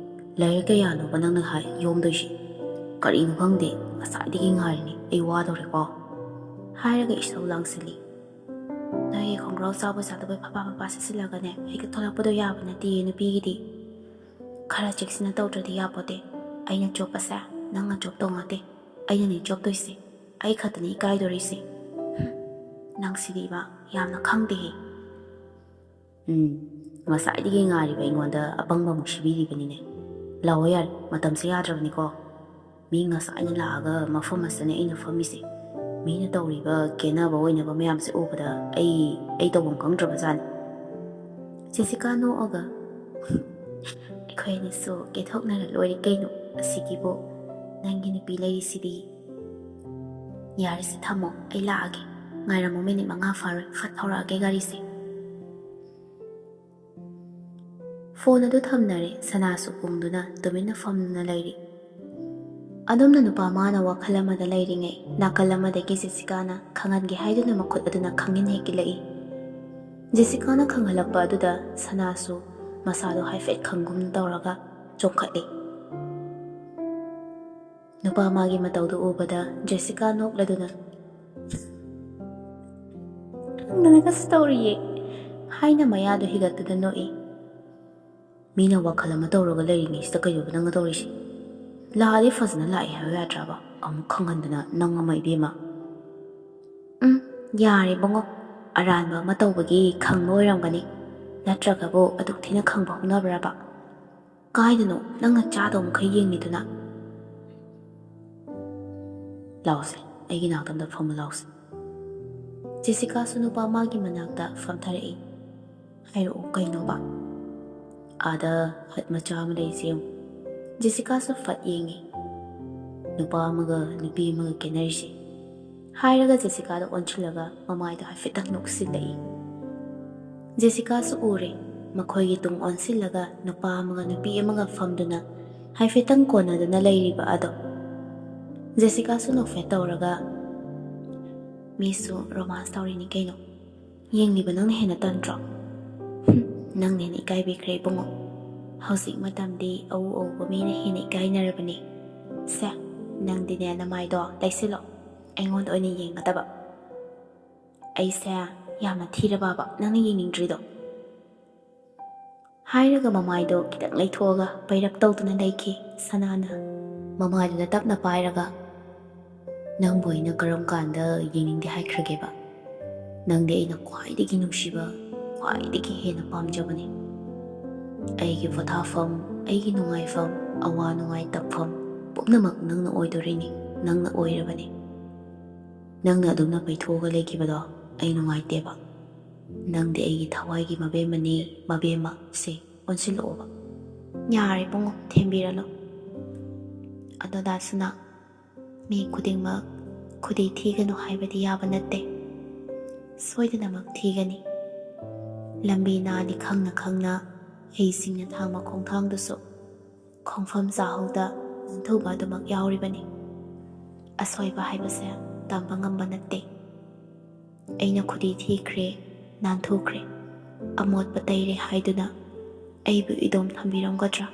ꯂꯥꯏꯔꯤꯛ ꯀꯌꯥꯅꯣꯕ ꯅꯪꯅ ꯌꯣꯝꯗꯣꯏꯁꯤ? ꯀꯔꯤꯅꯣ ꯈꯪꯗꯦ, ꯉꯁꯥꯏꯗꯒꯤ ꯉꯥꯏꯔꯤꯅꯤ, ꯑꯩ ꯋꯥꯗꯧꯔꯦꯀꯣ ꯍꯥꯏꯔꯒ ꯏꯁꯧ ꯂꯥꯡꯁꯤꯜꯂꯤ꯫ ꯅꯣꯏ ꯈꯣꯡꯒ꯭ꯔꯥꯎ ꯆꯥꯗꯕꯩ ꯐꯄꯥ ꯁꯦꯠꯆꯤꯜꯂꯒꯅꯦ ꯍꯦꯛꯇ ꯊꯣꯛꯂꯛꯄꯗꯣ ꯌꯥꯕ ꯅꯠꯇꯦꯌꯦ ꯅꯨꯄꯤꯒꯤꯗꯤ꯫ ꯈꯔ ꯆꯦꯛꯁꯤꯟꯅ ꯇꯧꯗ꯭ꯔꯗꯤ ꯌꯥꯄꯣꯠꯇꯦ꯫ ꯑꯩꯅ ꯆꯣꯞꯄꯁꯦ ꯅꯪꯅ ꯆꯣꯞ ꯇꯧ ꯅꯠꯇꯦ, ꯑꯩꯅꯅꯦ ꯆꯣꯞꯇꯣꯏꯁꯦ, ꯑꯩ ꯈꯛꯇꯅꯤ ꯏꯀꯥꯏꯗꯣꯔꯤꯁꯦ꯫ ꯅꯪꯁꯤꯗꯤꯕ ꯌꯥꯝꯅ ꯈꯪꯗꯦꯍꯦ꯫ ꯉꯁꯥꯏꯗꯒꯤ ꯉꯥꯏꯔꯤꯕ ꯑꯩꯉꯣꯟꯗ ꯑꯄꯪꯕ ꯑꯃꯨꯛ ꯁꯤꯕꯤꯔꯤꯕꯅꯤꯅꯦ꯫ ꯂꯥꯛꯑꯣ ꯌꯥꯔꯦ, ꯃꯇꯝꯁꯦ ꯌꯥꯗ꯭ꯔꯕꯅꯤꯀꯣ꯫ ꯃꯤ ꯉꯁꯥꯏꯅ ꯂꯥꯛꯑꯒ ꯃꯐꯝ ꯑꯁꯤꯗꯅꯦ ꯑꯩꯅ ꯐꯝꯃꯤꯁꯦ꯫ ꯃꯤꯅ ꯇꯧꯔꯤꯕ ꯀꯦꯅꯕ ꯑꯣꯏꯅꯕ ꯃꯌꯥꯝꯁꯦ ꯎꯕꯗ ꯑꯩ ꯇꯧꯐꯝ ꯈꯪꯗ꯭ꯔꯕꯖꯥꯠꯅꯤ꯫ ꯖꯦꯁꯤꯀꯥ ꯅꯣꯛꯑꯒ, ꯑꯩꯈꯣꯏ ꯑꯅꯤꯁꯨ ꯀꯦꯊꯣꯛꯅꯔ ꯂꯣꯏꯔꯦ ꯀꯩꯅꯣ, ꯑꯁꯤꯒꯤꯕꯨ ꯅꯪꯒꯤ ꯅꯨꯄꯤ ꯂꯩꯔꯤꯁꯤꯗꯤ꯫ ꯌꯥꯔꯤꯁꯦ ꯊꯝꯃꯣ, ꯑꯩ ꯂꯥꯛꯑꯒꯦ, ꯉꯥꯏꯔꯝꯃꯣ ꯃꯤꯅꯤꯠ 5 ꯐꯥꯔꯣꯏ, ꯐꯠ ꯊꯧꯔꯛꯑꯒꯦ ꯒꯥꯔꯤꯁꯦ꯫ ꯐꯣꯟ ꯑꯗꯨ ꯊꯝꯅꯔꯦ꯫ ꯁꯅꯥꯁꯨ ꯎꯪꯗꯨꯅ ꯇꯨꯃꯤꯟꯅ ꯐꯝꯗꯨꯅ ꯂꯩꯔꯤ꯫ ꯑꯗꯣꯝꯅ ꯅꯨꯄꯥ ꯃꯥꯅ ꯋꯥꯈꯜ ꯑꯃꯗ ꯂꯩꯔꯤꯉꯩ ꯅꯥꯀꯜ ꯑꯃꯗꯒꯤ ꯖꯦꯁꯤꯀꯥꯅ ꯈꯪꯍꯟꯒꯦ ꯍꯥꯏꯗꯨꯅ ꯃꯈꯨꯠ ꯑꯗꯨꯅ ꯈꯪꯅꯤꯟ ꯍꯦꯛꯀꯤꯜꯂꯛꯏ꯫ ꯖꯦꯁꯤꯀꯥꯅ ꯈꯪꯍꯜꯂꯛꯄ ꯑꯗꯨꯗ ꯁꯅꯥꯁꯨ ꯃꯁꯥꯗꯣ ꯍꯥꯏꯐꯦꯠ ꯈꯪꯒꯨꯝ ꯇꯧꯔꯒ ꯆꯣꯡꯈꯠꯂꯤ꯫ ꯅꯨꯄꯥ ꯃꯥꯒꯤ ꯃꯇꯧꯗꯨ ꯎꯕꯗ ꯖꯦꯁꯤꯀꯥ ꯅꯣꯛꯂꯗꯨꯅ, ꯅꯪꯗꯅꯒꯁꯨ ꯇꯧꯔꯤꯌꯦ ꯍꯥꯏꯅ ꯃꯌꯥꯗꯨ ꯍꯤꯒꯠꯇꯨꯅ ꯅꯣꯛꯏ꯫ ꯃꯤꯅ ꯋꯥꯈꯜ ꯑꯃ ꯇꯧꯔꯒ ꯂꯩꯔꯤꯉꯩꯁꯤꯗ ꯀꯩꯗꯧꯕ ꯅꯪꯅ ꯇꯧꯔꯤꯁꯤ? ꯂꯥꯛꯑꯗꯤ ꯐꯖꯅ ꯂꯥꯛꯑꯦ ꯍꯥꯏꯕ ꯌꯥꯗ꯭ꯔꯕ? ꯑꯃꯨꯛ ꯈꯪꯍꯟꯗꯅ ꯅꯪ ꯑꯃ ꯏꯕꯦꯝꯃ꯫ ꯌꯥꯔꯦ ꯕꯨꯡꯉꯣ, ꯑꯔꯥꯟꯕ ꯑꯃ ꯇꯧꯕꯒꯤ ꯈꯪꯕ ꯑꯣꯏꯔꯝꯒꯅꯤ, ꯅꯠꯇ꯭ꯔꯒꯕꯨ ꯑꯗꯨꯛ ꯊꯤꯅ ꯈꯪꯕ ꯍꯧꯅꯕ꯭ꯔꯕ? ꯀꯥꯏꯗꯅꯣ ꯅꯪꯅ ꯆꯥꯗꯧ ꯃꯈꯩ ꯌꯦꯡꯂꯤꯗꯨꯅ? ꯂꯥꯎꯁꯦ, ꯑꯩꯒꯤ ꯅꯥꯛꯇ ꯑꯝꯇ ꯐꯝꯃꯨ ꯂꯥꯎꯁꯦ꯫ ꯖꯦꯁꯤꯀꯥꯁꯨ ꯅꯨꯄꯥ ꯃꯥꯒꯤ ꯃꯅꯥꯛꯇ ꯐꯝꯊꯔꯛꯏ꯫ ꯍꯥꯏꯔꯛꯑꯣ ꯀꯩꯅꯣꯕ? ꯑꯥꯗ ꯍꯠ ꯃꯆꯥ ꯑꯃ ꯂꯩꯔꯤꯁꯦ ꯌꯦꯡꯉꯨ꯫ ꯖꯦꯁꯤꯀꯥꯁꯨ ꯐꯠ ꯌꯦꯡꯉꯤ꯫ ꯅꯨꯄꯥ ꯑꯃꯒ ꯅꯨꯄꯤ ꯑꯃꯒ ꯀꯦꯅꯔꯤꯁꯦ ꯍꯥꯏꯔꯒ ꯖꯦꯁꯤꯀꯥꯗ ꯑꯣꯟꯁꯤꯜꯂꯒ ꯃꯃꯥꯏꯗ ꯍꯥꯏꯐꯦꯠꯇꯪ ꯅꯣꯛꯁꯤꯜꯂꯛꯏ꯫ ꯖꯦꯁꯤꯀꯥꯁꯨ ꯎꯔꯦ, ꯃꯈꯣꯏꯒꯤ ꯇꯨꯡ ꯑꯣꯟꯁꯤꯜꯂꯒ ꯅꯨꯄꯥ ꯑꯃꯒ ꯅꯨꯄꯤ ꯑꯃꯒ ꯐꯝꯗꯨꯅ ꯍꯥꯏꯐꯦꯠꯇꯪ ꯀꯣꯟꯅꯗꯨꯅ ꯂꯩꯔꯤꯕ ꯑꯗꯣ꯫ ꯖꯦꯁꯤꯀꯥꯁꯨ ꯅꯣꯛꯐꯦꯠ ꯇꯧꯔꯒ, ꯃꯤꯁꯨ ꯔꯣꯃꯥꯟꯁ ꯇꯧꯔꯤꯅꯤ ꯀꯩꯅꯣ, ꯌꯦꯡꯂꯤꯕ ꯅꯪꯅ ꯍꯦꯟꯅ ꯇꯟꯗ꯭ꯔꯣ? ꯅꯪꯅ ꯍꯦꯟꯅ ꯏꯀꯥꯏꯕꯤꯈ꯭ꯔꯦ ꯏꯕꯨꯡꯉꯣ꯫ ꯍꯧꯖꯤꯛ ꯃꯇꯝꯗꯤ ꯑꯎꯕ ꯃꯤꯅ ꯍꯦꯟꯅ ꯏꯀꯥꯏꯅꯔꯕꯅꯤ꯫ ꯁꯦ, ꯅꯪꯗꯤꯅꯦ ꯅꯃꯥꯏꯗꯣ ꯂꯩꯁꯤꯜꯂꯣ, ꯑꯩꯉꯣꯟꯗ ꯑꯣꯏꯅ ꯌꯦꯡꯒꯗꯕ꯫ ꯑꯩꯁꯦ ꯌꯥꯝꯅ ꯊꯤꯔꯕꯕ ꯅꯪꯅ ꯌꯦꯡꯅꯤꯡꯗ꯭ꯔꯤꯗꯣ? ꯍꯥꯏꯔꯒ ꯃꯃꯥꯏꯗꯣ ꯈꯤꯇꯪ ꯂꯩꯊꯣꯛꯑꯒ ꯄꯩꯔꯞ ꯇꯧꯗꯨꯅ ꯂꯩꯈꯤ ꯁꯅꯥꯅ ꯃꯃꯥꯏꯗꯨꯗ ꯇꯞꯅ ꯄꯥꯏꯔꯒ꯫ ꯅꯪꯕꯨ ꯑꯩꯅ ꯀꯔꯝ ꯀꯥꯟꯗ ꯌꯦꯡꯅꯤꯡꯗꯦ ꯍꯥꯏꯈ꯭ꯔꯒꯦꯕ? ꯅꯪꯗꯤ ꯑꯩꯅ ꯈ꯭ꯋꯥꯏꯗꯒꯤ ꯅꯨꯡꯁꯤꯕ, ꯈ꯭ꯋꯥꯏꯗꯒꯤ ꯍꯦꯟꯅ ꯄꯥꯝꯖꯕꯅꯤ꯫ ꯑꯩꯒꯤ ꯄꯣꯊꯥꯐꯝ, ꯑꯩꯒꯤ ꯅꯨꯡꯉꯥꯏꯐꯝ, ꯑꯋꯥ ꯅꯨꯡꯉꯥꯏ ꯇꯞꯐꯝ ꯄꯨꯝꯅꯃꯛ ꯅꯪꯅ ꯑꯣꯏꯗꯣꯔꯤꯅꯤ, ꯅꯪꯅ ꯑꯣꯏꯔꯕꯅꯤ꯫ ꯅꯪꯅ ꯑꯗꯨꯝꯅ ꯄꯩꯊꯣꯛꯑꯒ ꯂꯩꯈꯤꯕꯗꯣ ꯑꯩ ꯅꯨꯡꯉꯥꯏꯇꯦꯕ. ꯅꯪꯗꯤ ꯑꯩꯒꯤ ꯊꯋꯥꯏꯒꯤ ꯃꯕꯦꯝꯃꯅꯤ, ꯃꯕꯦꯝꯃ ꯁꯤ ꯑꯣꯟꯁꯤꯜꯂꯛꯑꯣꯕ. ꯌꯥꯔꯦ ꯄꯨꯡꯉꯣ, ꯊꯦꯝꯕꯤꯔꯅꯨ. ꯑꯗꯣ ꯗꯥꯁꯅꯥ, ꯃꯤ ꯈꯨꯗꯤꯡꯃꯛ ꯈꯨꯗꯤ ꯊꯤꯒꯅꯨ ꯍꯥꯏꯕꯗꯤ ꯌꯥꯕ ꯅꯠꯇꯦ. ꯁꯣꯏꯗꯅꯃꯛ ꯊꯤꯒꯅꯤ. ꯂꯝꯕꯤ ꯅꯥꯜꯂꯤ ꯈꯪꯅ ꯈꯪꯅ ꯍꯩꯁꯤꯡꯅ ꯊꯥꯡꯕ ꯈꯣꯡꯊꯥꯡꯗꯨꯁꯨ ꯈꯣꯡꯐꯝ ꯆꯥꯍꯧꯗ ꯅꯤꯡꯊꯧꯕ ꯑꯗꯨꯃꯛ ꯌꯥꯎꯔꯤꯕꯅꯤ. ꯑꯁꯣꯏꯕ ꯍꯥꯏꯕꯁꯦ ꯇꯝꯕ ꯉꯝꯕ ꯅꯠꯇꯦ. ꯑꯩꯅ ꯈꯨꯗꯤ ꯊꯤꯈ꯭ꯔꯦ, ꯅꯥꯟꯊꯣꯛꯈ꯭ꯔꯦ, ꯑꯃꯣꯠꯄ ꯇꯩꯔꯦ ꯍꯥꯏꯗꯨꯅ ꯑꯩꯕꯨ ꯏꯗꯣꯝ ꯊꯝꯕꯤꯔꯝꯒꯗ꯭ꯔꯥ?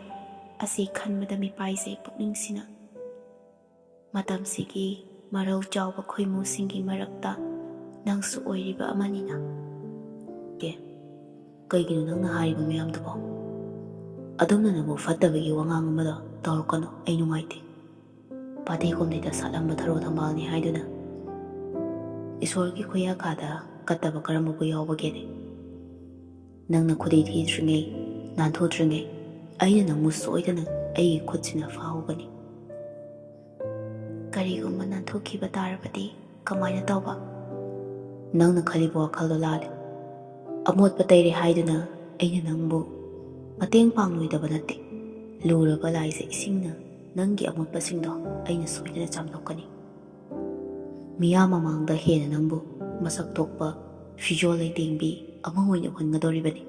ꯑꯁꯤ ꯈꯟꯕꯗ ꯃꯤꯄꯥꯏꯖꯩ ꯄꯨꯛꯅꯤꯡꯁꯤꯅ. ꯃꯇꯝꯁꯤꯒꯤ ꯃꯔꯧ ꯆꯥꯎꯕ ꯈꯣꯏꯃꯨꯁꯤꯡꯒꯤ ꯃꯔꯛꯇ ꯅꯪꯁꯨ ꯑꯣꯏꯔꯤꯕ ꯑꯃꯅꯤꯅ. ꯀꯩꯒꯤꯅꯣ ꯅꯪꯅ ꯍꯥꯏꯔꯤꯕ ꯃꯌꯥꯝꯗꯨꯕꯣ? ꯑꯗꯣꯝꯅ ꯅꯕꯨ ꯐꯠꯇꯕꯒꯤ ꯋꯥꯉꯥꯡ ꯑꯃꯗ ꯇꯧꯔꯛꯀꯅꯨ, ꯑꯩ ꯅꯨꯡꯉꯥꯏꯇꯦ. ꯄꯥꯊꯦ ꯁꯥꯠꯂꯝꯕ ꯊꯔꯣ ꯊꯝꯕꯥꯜꯅꯤ ꯍꯥꯏꯗꯨꯅ ꯏꯁꯣꯔꯒꯤ ꯈꯨꯌꯥꯈꯥꯗ ꯀꯠꯇꯕ ꯀꯔꯝꯕꯕꯨ ꯌꯥꯎꯕꯒꯦꯅꯦ? ꯅꯪꯅ ꯈꯨꯗꯤ ꯊꯤꯗ꯭ꯔꯤꯉꯩ, ꯅꯥꯟꯊꯣꯛꯇ꯭ꯔꯤꯉꯩ ꯑꯩꯅ ꯅꯪꯕꯨ ꯁꯣꯏꯗꯅ ꯑꯩꯒꯤ ꯈꯨꯠꯁꯤꯅ ꯐꯥꯍꯧꯒꯅꯤ. ꯀꯔꯤꯒꯨꯝꯕ ꯅꯥꯟꯊꯣꯛꯈꯤꯕ ꯇꯥꯔꯕꯗꯤ ꯀꯃꯥꯏꯅ ꯇꯧꯕ? ꯅꯪꯅ ꯈꯜꯂꯤꯕ ꯋꯥꯈꯜꯗꯣ ꯂꯥꯜꯂꯦ. ꯑꯃꯣꯠꯄ ꯇꯩꯔꯦ ꯍꯥꯏꯗꯨꯅ ꯑꯩꯅ ꯅꯪꯕꯨ ꯃꯇꯦꯡ ꯄꯥꯡꯂꯣꯏꯗꯕ ꯅꯠꯇꯦ. ꯂꯨꯔꯕ ꯂꯥꯏꯖ ꯏꯁꯤꯡꯅ ꯅꯪꯒꯤ ꯑꯃꯣꯠꯄꯁꯤꯡꯗꯣ ꯑꯩꯅ ꯁꯣꯏꯗꯅ ꯆꯥꯝꯊꯣꯛꯀꯅꯤ. ꯃꯤꯌꯥꯝ ꯃꯃꯥꯡꯗ ꯍꯦꯟꯅ ꯅꯪꯕꯨ ꯃꯁꯛ ꯊꯣꯛꯄ ꯐꯤꯖꯣꯜ ꯂꯩꯇꯦꯡꯕꯤ ꯑꯃ ꯑꯣꯏꯅ ꯎꯍꯟꯒꯗꯧꯔꯤꯕꯅꯤ.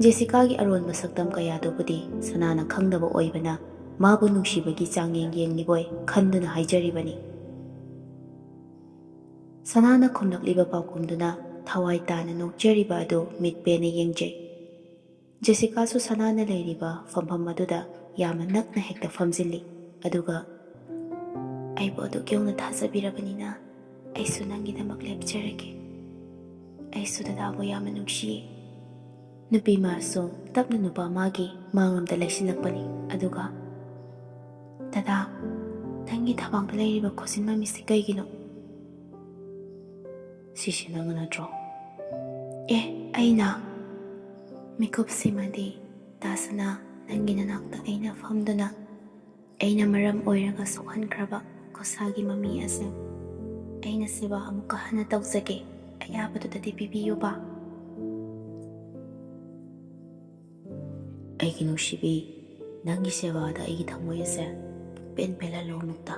ꯖꯦꯁꯤꯀꯥꯒꯤ ꯑꯔꯣꯟꯕ ꯁꯛꯇꯝ ꯀꯌꯥꯗꯨꯕꯨꯗꯤ ꯁꯅꯥꯅ ꯈꯪꯗꯕ ꯑꯣꯏꯕꯅ ꯃꯥꯕꯨ ꯅꯨꯡꯁꯤꯕꯒꯤ ꯆꯥꯡꯌꯦꯡ ꯌꯦꯡꯂꯤꯕꯣꯏ ꯈꯟꯗꯨꯅ ꯍꯥꯏꯖꯔꯤꯕꯅꯤ. ꯁꯅꯥꯅ ꯈꯨꯝꯂꯛꯂꯤꯕ ꯄꯥꯎꯈꯨꯝꯗꯨꯅ ꯊꯋꯥꯏ ꯇꯥꯅ ꯅꯣꯛꯆꯔꯤꯕ ꯑꯗꯨ ꯃꯤꯠ ꯄꯦꯟꯅ ꯌꯦꯡꯖꯩ. ꯖꯦꯁꯤꯀꯥꯁꯨ ꯁꯅꯥꯅ ꯂꯩꯔꯤꯕ ꯐꯝꯐꯝ ꯑꯗꯨꯗ ꯌꯥꯝꯅ ꯅꯛꯅ ꯍꯦꯛꯇ ꯐꯝꯖꯤꯜꯂꯤ. ꯑꯗꯨꯒ ꯑꯩꯕꯨ ꯑꯗꯨꯛ ꯌꯧꯅ ꯊꯥꯖꯕꯤꯔꯕꯅꯤꯅ ꯑꯩꯁꯨ ꯅꯪꯒꯤꯗꯃꯛ ꯂꯦꯞꯆꯔꯒꯦ. ꯑꯩꯁꯨ ꯗꯗꯥꯕꯨ ꯌꯥꯝꯅ ꯅꯨꯡꯁꯤꯌꯦ. ꯅꯨꯄꯤ ꯃꯥꯁꯨ ꯇꯞꯅ ꯅꯨꯄꯥ ꯃꯥꯒꯤ ꯃꯥꯡꯂꯣꯝꯗ ꯂꯩꯁꯤꯜꯂꯛꯄꯅꯤ. ꯑꯗꯨꯒ ꯗꯗꯥ, ꯅꯪꯒꯤ ꯊꯕꯥꯛꯇ ꯂꯩꯔꯤꯕ ꯈꯨꯖꯤꯟ ꯃꯃꯤꯠꯁꯤ ꯀꯩꯒꯤꯅꯣ? ꯁꯤꯁꯦ ꯅꯪꯅ ꯅꯠꯇ꯭ꯔꯣ? ꯑꯩꯅ? ꯃꯤꯀꯨꯞꯁꯤꯃꯗꯤ ꯗꯥꯁꯅꯥ, ꯅꯪꯒꯤ ꯅꯅꯥꯛꯇ ꯑꯩꯅ ꯐꯝꯗꯨꯅ ꯑꯩꯅ ꯃꯔꯝ ꯑꯣꯏꯔꯒ ꯁꯣꯛꯍꯟꯈ꯭ꯔꯕ ꯈꯨꯁꯥꯒꯤ ꯃꯃꯤ ꯑꯁꯦ ꯑꯩꯅ ꯁꯦꯕꯥ ꯑꯃꯨꯛꯀ ꯍꯟꯅ ꯇꯧꯖꯒꯦ. ꯑꯌꯥꯕꯗꯨꯗꯗꯤ ꯄꯤꯕꯤꯌꯨꯕ. ꯑꯩꯒꯤ ꯅꯨꯡꯁꯤꯕꯤ, ꯅꯪꯒꯤ ꯁꯦꯕꯥꯗ ꯑꯩꯒꯤ ꯊꯃꯣꯏ ꯑꯁꯦ ꯄꯦꯟ ꯄꯦꯜꯍꯜꯂꯣ ꯑꯃꯨꯛꯇ.